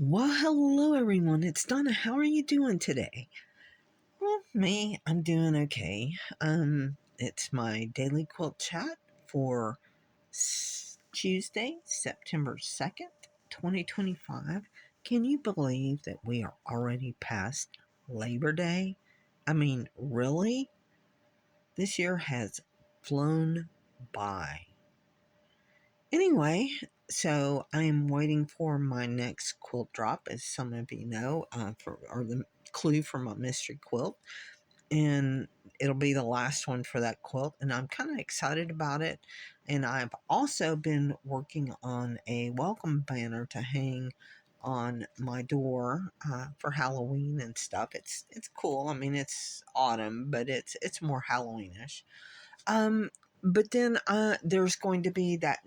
Well, hello everyone. It's Donna. How are you doing today? Well, me, I'm doing okay. It's my daily quilt chat for Tuesday, September 2nd, 2025. Can you believe that we are already past Labor Day? I mean, really? This year has flown by. Anyway, so I am waiting for my next quilt drop, as some of you know, or the clue for my mystery quilt, and it'll be the last one for that quilt, and I'm kind of excited about it. And I've also been working on a welcome banner to hang on my door for Halloween and stuff. It's cool. I mean, it's autumn, but it's more Halloweenish. Um, but then there's going to be that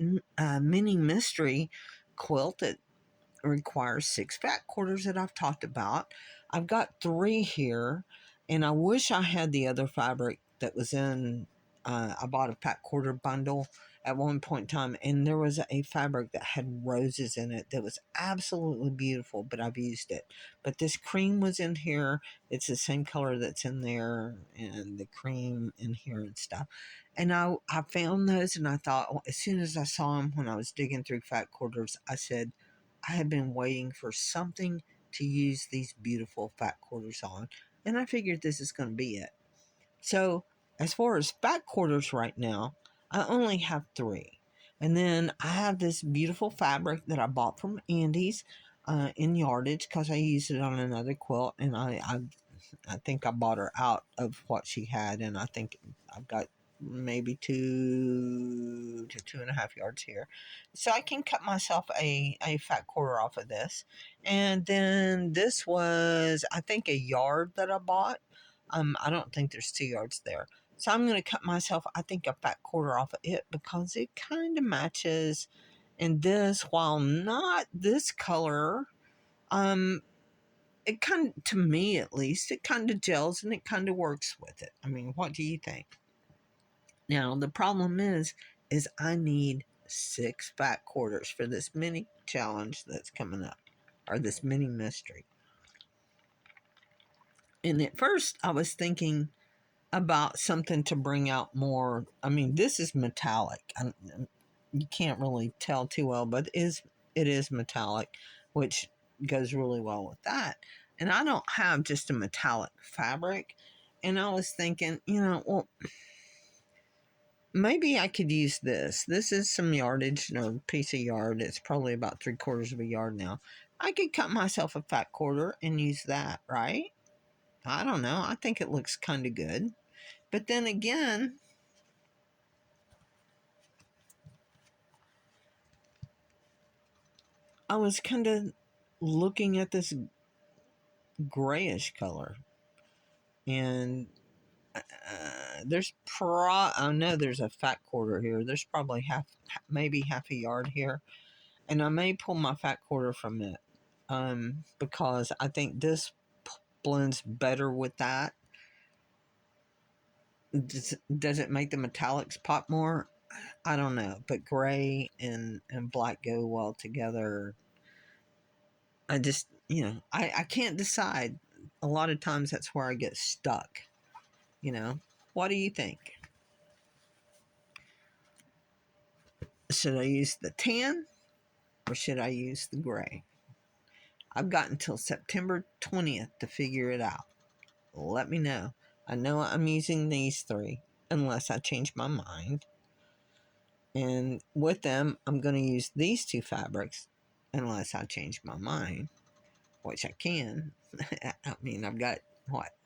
mini mystery quilt that requires 6 fat quarters that I've talked about. I've got 3 here, and I wish I had the other fabric that was in. I bought a fat quarter bundle at one point in time, and there was a fabric that had roses in it that was absolutely beautiful, but I've used it. But this cream was in here. It's the same color that's in there, and the cream in here and stuff. And I found those, and I thought, well, as soon as I saw them when I was digging through fat quarters, I said, I have been waiting for something to use these beautiful fat quarters on, and I figured this is going to be it. So, as far as fat quarters right now, I only have 3. And then I have this beautiful fabric that I bought from Andy's in yardage because I used it on another quilt, and I think I bought her out of what she had, and I think I've got maybe 2 to 2.5 yards here. So I can cut myself a fat quarter off of this. And then this was, I think, a yard that I bought. I don't think there's 2 yards there. So I'm going to cut myself, I think, a fat quarter off of it because it kind of matches. And this, while not this color, it kind of, to me at least, it kind of gels and it kind of works with it. I mean, what do you think? Now, the problem is I need 6 fat quarters for this mini challenge that's coming up, or this mini mystery. And at first, I was thinking about something to bring out more. I mean, this is metallic. You can't really tell too well, but it is metallic, which goes really well with that. And I don't have just a metallic fabric. And I was thinking, well, maybe I could use this. This is some yardage, or piece of yard. It's probably about 3/4 of a yard now. I could cut myself a fat quarter and use that, right? I don't know. I think it looks kind of good. But then again, I was kind of looking at this grayish color, and I know there's a fat quarter here. There's probably maybe half a yard here, and I may pull my fat quarter from it, because I think this blends better with that. Does it make the metallics pop more? I don't know, but gray and black go well together. I just, I can't decide. A lot of times that's where I get stuck, you know. What do you think? Should I use the tan or should I use the gray? I've got until September 20th to figure it out. Let me know. I know I'm using these 3 unless I change my mind. And with them, I'm going to use these 2 fabrics unless I change my mind, which I can. I mean, I've got,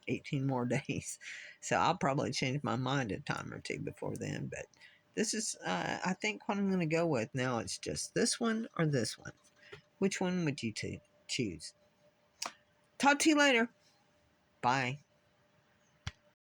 18 more days. So I'll probably change my mind a time or 2 before then. But this is, I think, what I'm going to go with. Now it's just this one or this one. Which one would you choose? Talk to you later. Bye.